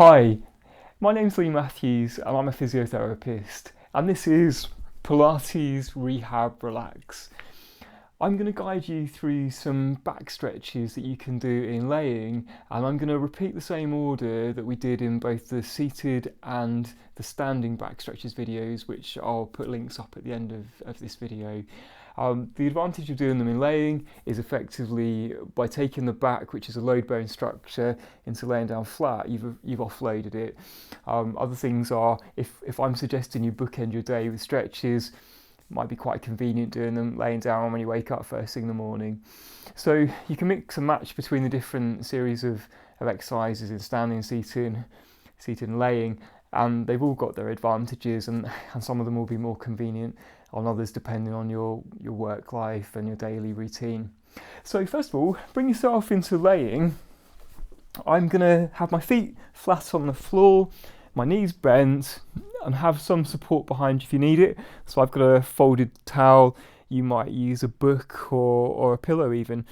Hi, my name's Lee Matthews and I'm a physiotherapist, and this is Pilates Rehab Relax. I'm going to guide you through some back stretches that you can do in laying, and I'm going to repeat the same order that we did in both the seated and the standing back stretches videos, which I'll put links up at the end of this video. The advantage of doing them in laying is effectively by taking the back, which is a load bearing structure, into laying down flat, you've offloaded it. Other things are, if I'm suggesting you bookend your day with stretches, it might be quite convenient doing them laying down when you wake up first thing in the morning. So you can mix and match between the different series of exercises in standing, seated and laying, and they've all got their advantages, and some of them will be more convenient on others depending on your work life and your daily routine. So first of all, bring yourself into laying. I'm going to have my feet flat on the floor, my knees bent, and have some support behind you if you need it. So I've got a folded towel, you might use a book or a pillow even.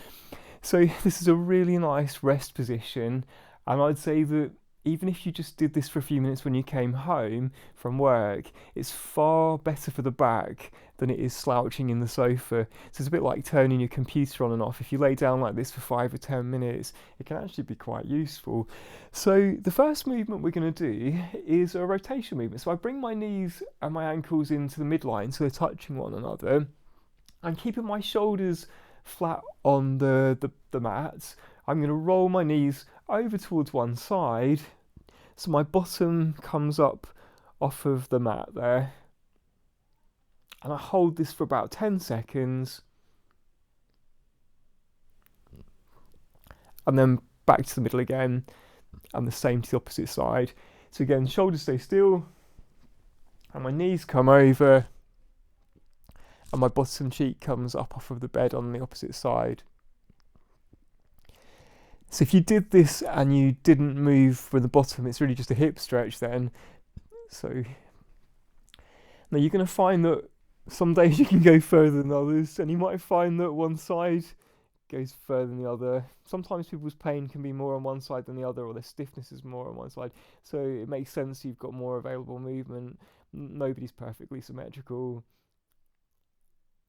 So this is a really nice rest position, and I'd say that even if you just did this for a few minutes when you came home from work, it's far better for the back than it is slouching in the sofa. So it's a bit like turning your computer on and off. If you lay down like this for 5 or 10 minutes, it can actually be quite useful. So the first movement we're going to do is a rotation movement. So I bring my knees and my ankles into the midline so they're touching one another. I'm keeping my shoulders flat on the mat. I'm going to roll my knees over towards one side, so my bottom comes up off of the mat there, and I hold this for about 10 seconds, and then back to the middle again, and the same to the opposite side. So again, shoulders stay still, and my knees come over, and my bottom cheek comes up off of the bed on the opposite side. So if you did this and you didn't move from the bottom, it's really just a hip stretch then. So now you're going to find that some days you can go further than others, and you might find that one side goes further than the other. Sometimes people's pain can be more on one side than the other, or their stiffness is more on one side. So it makes sense you've got more available movement. Nobody's perfectly symmetrical.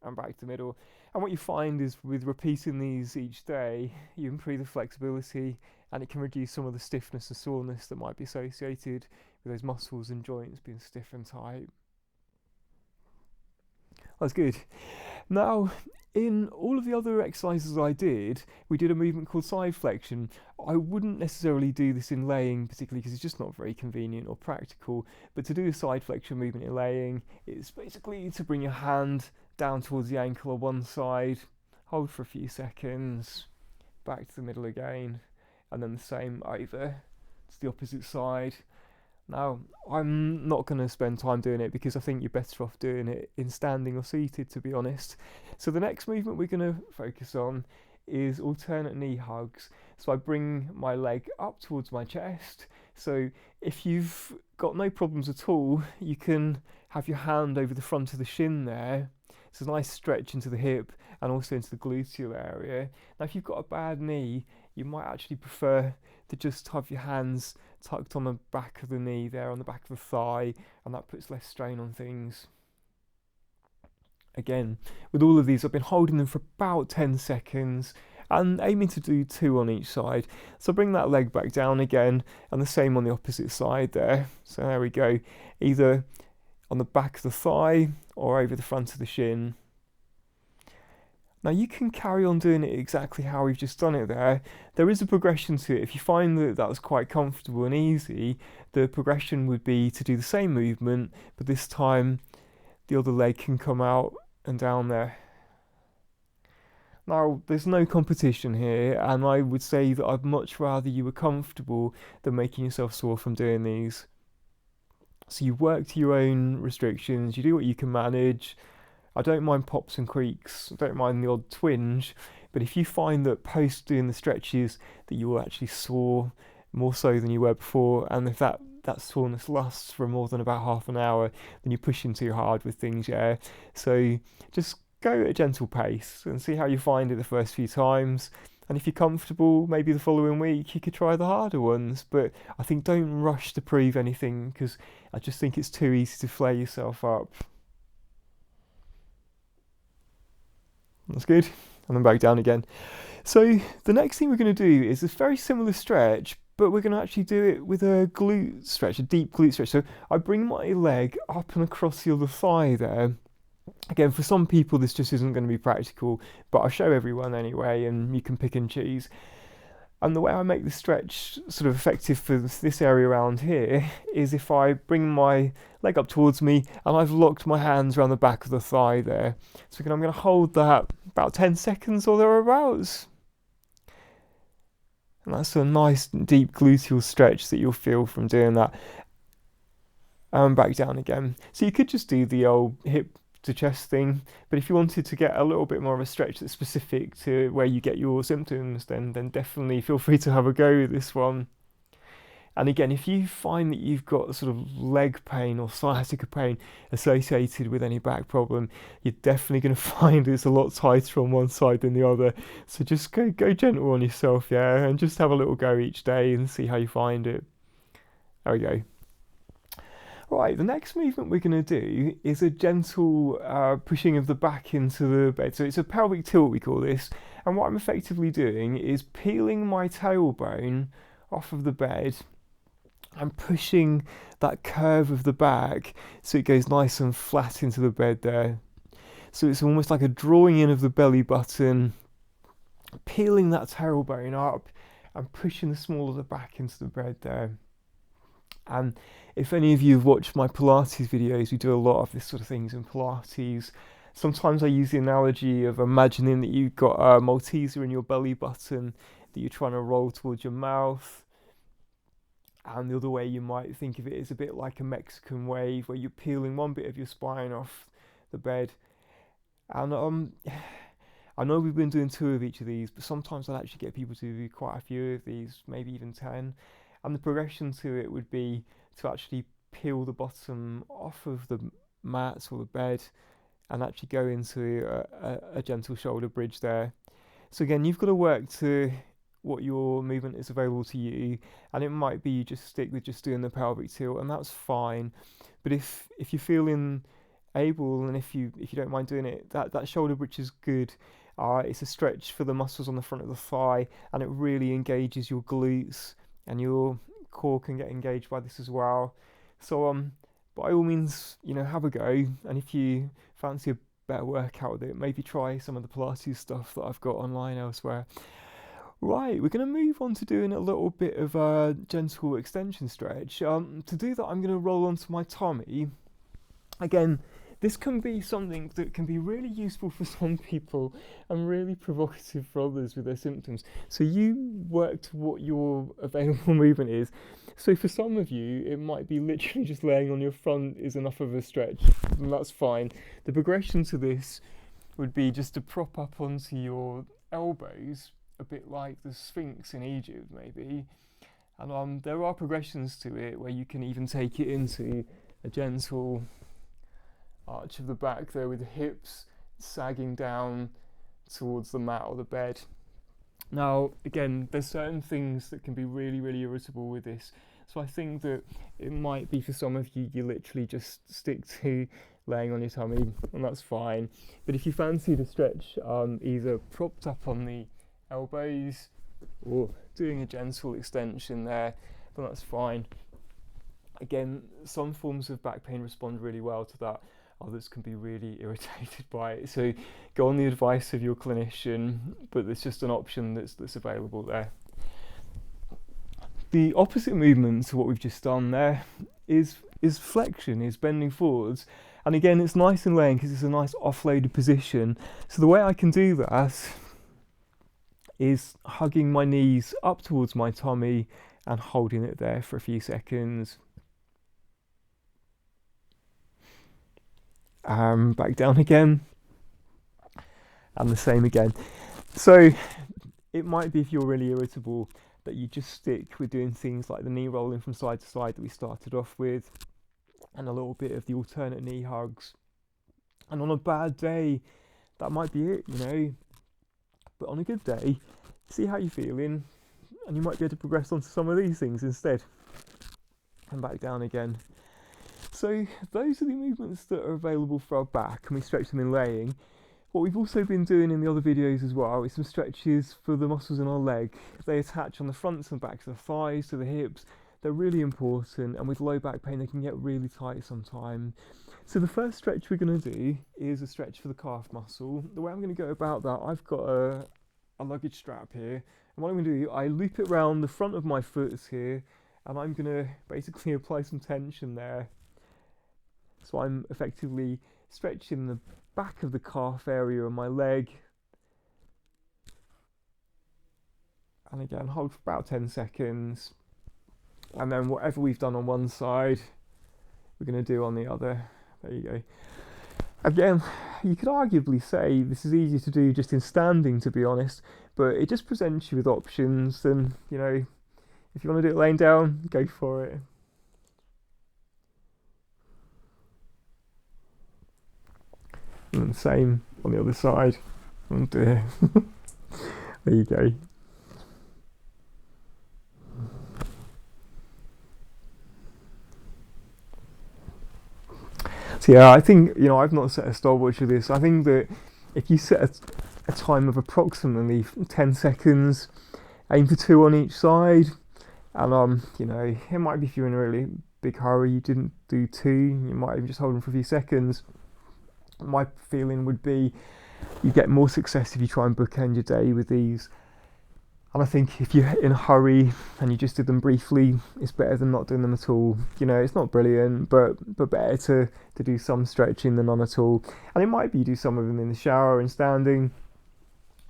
And back to the middle. And what you find is with repeating these each day, you improve the flexibility, and it can reduce some of the stiffness and soreness that might be associated with those muscles and joints being stiff and tight. That's good. Now, in all of the other exercises I did, we did a movement called side flexion. I wouldn't necessarily do this in laying particularly because it's just not very convenient or practical, but to do a side flexion movement in laying, it's basically to bring your hand down towards the ankle on one side, hold for a few seconds, back to the middle again, and then the same over to the opposite side. Now, I'm not going to spend time doing it because I think you're better off doing it in standing or seated, to be honest. So the next movement we're going to focus on is alternate knee hugs. So I bring my leg up towards my chest. So if you've got no problems at all, you can have your hand over the front of the shin there. It's a nice stretch into the hip and also into the gluteal area. Now, if you've got a bad knee, you might actually prefer to just have your hands tucked on the back of the knee there, on the back of the thigh, and that puts less strain on things. Again, with all of these, I've been holding them for about 10 seconds and aiming to do 2 on each side. So bring that leg back down again, and the same on the opposite side there. So there we go, either on the back of the thigh or over the front of the shin. Now you can carry on doing it exactly how we've just done it there. There is a progression to it. If you find that that was quite comfortable and easy, the progression would be to do the same movement, but this time the other leg can come out and down there. Now, there's no competition here, and I would say that I'd much rather you were comfortable than making yourself sore from doing these. So you work to your own restrictions, you do what you can manage. I don't mind pops and creaks, I don't mind the odd twinge, but if you find that post doing the stretches that you will actually sore more so than you were before, and if that soreness lasts for more than about half an hour, then you're pushing too hard with things, yeah. So just go at a gentle pace and see how you find it the first few times, And if you're comfortable, maybe the following week you could try the harder ones. But I think don't rush to prove anything, because I just think it's too easy to flare yourself up. That's good. And then back down again. So the next thing we're going to do is a very similar stretch, but we're going to actually do it with a glute stretch, a deep glute stretch. So I bring my leg up and across the other thigh there. Again, for some people this just isn't going to be practical, but I'll show everyone anyway, and you can pick and choose. And the way I make the stretch sort of effective for this area around here is if I bring my leg up towards me and I've locked my hands around the back of the thigh there. So again, I'm going to hold that about 10 seconds or thereabouts. And that's a nice deep gluteal stretch that you'll feel from doing that. And back down again. So you could just do the old hip to chest thing, but if you wanted to get a little bit more of a stretch that's specific to where you get your symptoms, then definitely feel free to have a go with this one. And again, if you find that you've got sort of leg pain or sciatica pain associated with any back problem, you're definitely going to find it's a lot tighter on one side than the other. So just go gentle on yourself, yeah, and just have a little go each day and see how you find it. There we go. Right, the next movement we're going to do is a gentle pushing of the back into the bed. So it's a pelvic tilt, we call this. And what I'm effectively doing is peeling my tailbone off of the bed and pushing that curve of the back so it goes nice and flat into the bed there. So it's almost like a drawing in of the belly button, peeling that tailbone up and pushing the small of the back into the bed there. And if any of you have watched my Pilates videos, we do a lot of this sort of things in Pilates. Sometimes I use the analogy of imagining that you've got a Malteser in your belly button that you're trying to roll towards your mouth. And the other way you might think of it is a bit like a Mexican wave, where you're peeling one bit of your spine off the bed. And I know we've been doing 2 of each of these, but sometimes I'll actually get people to do quite a few of these, maybe even 10. And the progression to it would be to actually peel the bottom off of the mat or the bed and actually go into a gentle shoulder bridge there. So again, you've got to work to what your movement is available to you, and it might be you just stick with just doing the pelvic tilt, and that's fine. But if you're feeling able, and if you don't mind doing it, that shoulder bridge is good. It's a stretch for the muscles on the front of the thigh, and it really engages your glutes, and your core can get engaged by this as well. So by all means, have a go, and if you fancy a better workout with it, maybe try some of the Pilates stuff that I've got online elsewhere. Right, we're going to move on to doing a little bit of a gentle extension stretch. To do that, I'm going to roll onto my tummy. Again, this can be something that can be really useful for some people and really provocative for others with their symptoms. So you work to what your available movement is. So for some of you, it might be literally just laying on your front is enough of a stretch, and that's fine. The progression to this would be just to prop up onto your elbows, a bit like the Sphinx in Egypt maybe. And there are progressions to it where you can even take it into a gentle arch of the back there, with the hips sagging down towards the mat or the bed. Now again, there's certain things that can be really, really irritable with this, so I think that it might be for some of you, you literally just stick to laying on your tummy, and that's fine. But if you fancy the stretch, either propped up on the elbows or doing a gentle extension there, then that's fine. Again, some forms of back pain respond really well to that. Others can be really irritated by it. So go on the advice of your clinician, but there's just an option that's available there. The opposite movement to what we've just done there is flexion, is bending forwards. And again, it's nice and laying because it's a nice offloaded position. So the way I can do that is hugging my knees up towards my tummy and holding it there for a few seconds. Back down again, and the same again. So it might be, if you're really irritable, that you just stick with doing things like the knee rolling from side to side that we started off with, and a little bit of the alternate knee hugs. And on a bad day, that might be it, But on a good day, see how you're feeling, and you might be able to progress onto some of these things instead. And back down again. So those are the movements that are available for our back, and we stretch them in laying. What we've also been doing in the other videos as well is some stretches for the muscles in our leg. They attach on the fronts and backs of the thighs to the hips. They're really important, and with low back pain they can get really tight sometimes. So the first stretch we're going to do is a stretch for the calf muscle. The way I'm going to go about that, I've got a luggage strap here, and what I'm going to do, I loop it around the front of my foot here, and I'm going to basically apply some tension there. So I'm effectively stretching the back of the calf area of my leg. And again, hold for about 10 seconds. And then whatever we've done on one side, we're going to do on the other. There you go. Again, you could arguably say this is easier to do just in standing, to be honest, but it just presents you with options, and you know, if you want to do it laying down, go for it. And same on the other side. Oh dear. There you go. So yeah, I think, you know, I've not set a stopwatch for this. I think that if you set a time of approximately 10 seconds, aim for 2 on each side, and you know, it might be if you're in a really big hurry, you didn't do 2, you might even just hold them for a few seconds. My feeling would be you get more success if you try and bookend your day with these. And I think if you're in a hurry and you just did them briefly, it's better than not doing them at all. You know, it's not brilliant, but better to do some stretching than none at all. And it might be you do some of them in the shower and standing.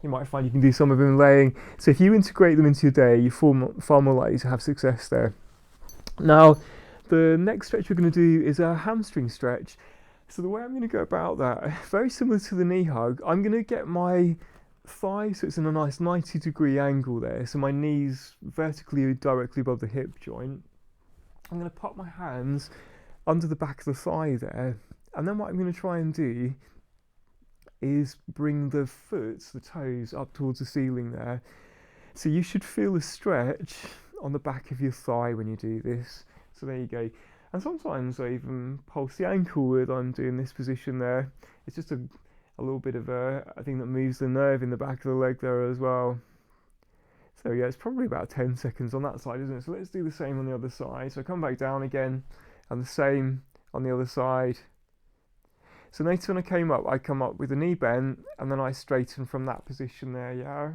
You might find you can do some of them laying. So if you integrate them into your day, you're far more likely to have success there. Now, the next stretch we're going to do is a hamstring stretch. So the way I'm going to go about that, very similar to the knee hug, I'm going to get my thigh so it's in a nice 90-degree angle there, so my knee's vertically directly above the hip joint. I'm going to pop my hands under the back of the thigh there, and then what I'm going to try and do is bring the foot, the toes, up towards the ceiling there. So you should feel a stretch on the back of your thigh when you do this. So there you go. And sometimes I even pulse the ankle with I'm doing this position there. It's just a little bit of a thing that moves the nerve in the back of the leg there as well. So yeah, it's probably about 10 seconds on that side, isn't it? So let's do the same on the other side. So I come back down again, and the same on the other side. So notice when I come up with the knee bent, and then I straighten from that position there, yeah.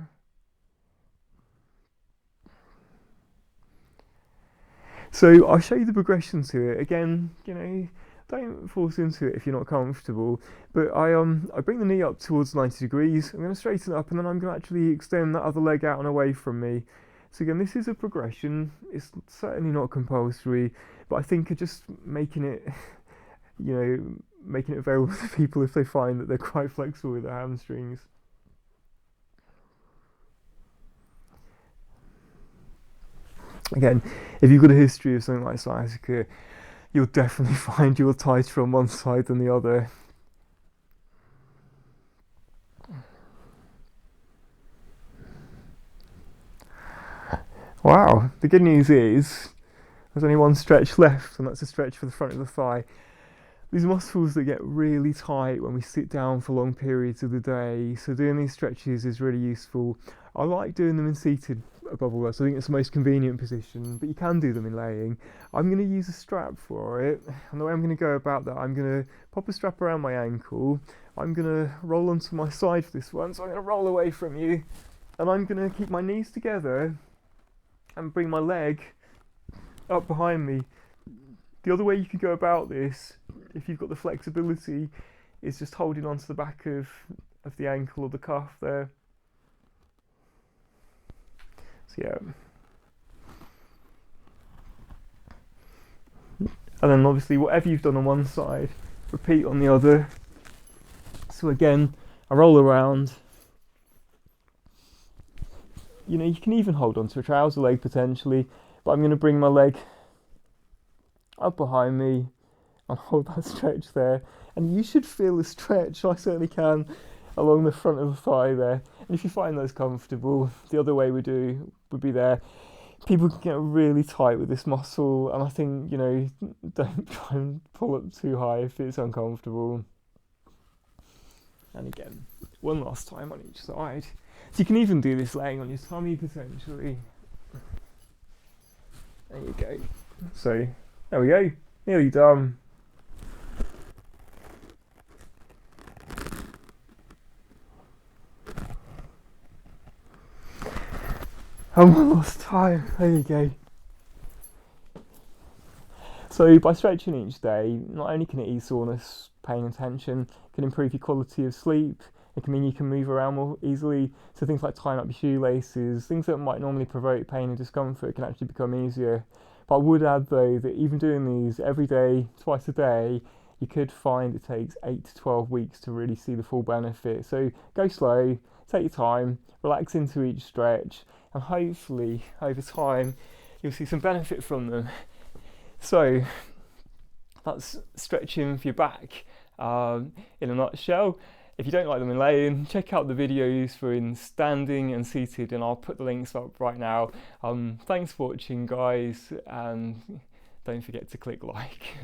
So I'll show you the progression to it. Again, you know, don't force into it if you're not comfortable. But I bring the knee up towards 90 degrees. I'm going to straighten it up, and then I'm going to actually extend that other leg out and away from me. So again, this is a progression. It's certainly not compulsory, but I think just making it, you know, making it available to people if they find that they're quite flexible with their hamstrings. Again, if you've got a history of something like sciatica, you'll definitely find you're tighter on one side than the other. Wow, the good news is there's only one stretch left, and that's a stretch for the front of the thigh. These muscles that get really tight when we sit down for long periods of the day, so doing these stretches is really useful. I like doing them in seated above all else. I think it's the most convenient position, but you can do them in laying. I'm going to use a strap for it, and the way I'm going to go about that, I'm going to pop a strap around my ankle. I'm going to roll onto my side for this one, so I'm going to roll away from you, and I'm going to keep my knees together and bring my leg up behind me. The other way you could go about this, if you've got the flexibility, is just holding onto the back of the ankle or the cuff there. So yeah. And then obviously whatever you've done on one side, repeat on the other. So again, I roll around. You know, you can even hold onto a trouser leg potentially, but I'm going to bring my leg up behind me and hold that stretch there. And you should feel the stretch, I certainly can. along the front of the thigh there. And if you find those comfortable, the other way would be there. People can get really tight with this muscle, and I think, you know, don't try and pull up too high if it's uncomfortable. And again, one last time on each side. So you can even do this laying on your tummy potentially. There you go. So there we go, nearly done. And one last time, there you go. So by stretching each day, not only can it ease soreness, pain and tension, it can improve your quality of sleep. It can mean you can move around more easily. So things like tying up your shoelaces, things that might normally provoke pain and discomfort can actually become easier. But I would add though that even doing these every day, twice a day, you could find it takes 8 to 12 weeks to really see the full benefit. So go slow, take your time, relax into each stretch, and hopefully over time you'll see some benefit from them. So that's stretching for your back in a nutshell. If you don't like them in laying, check out the videos for in standing and seated, and I'll put the links up right now. Thanks for watching, guys, and don't forget to click like.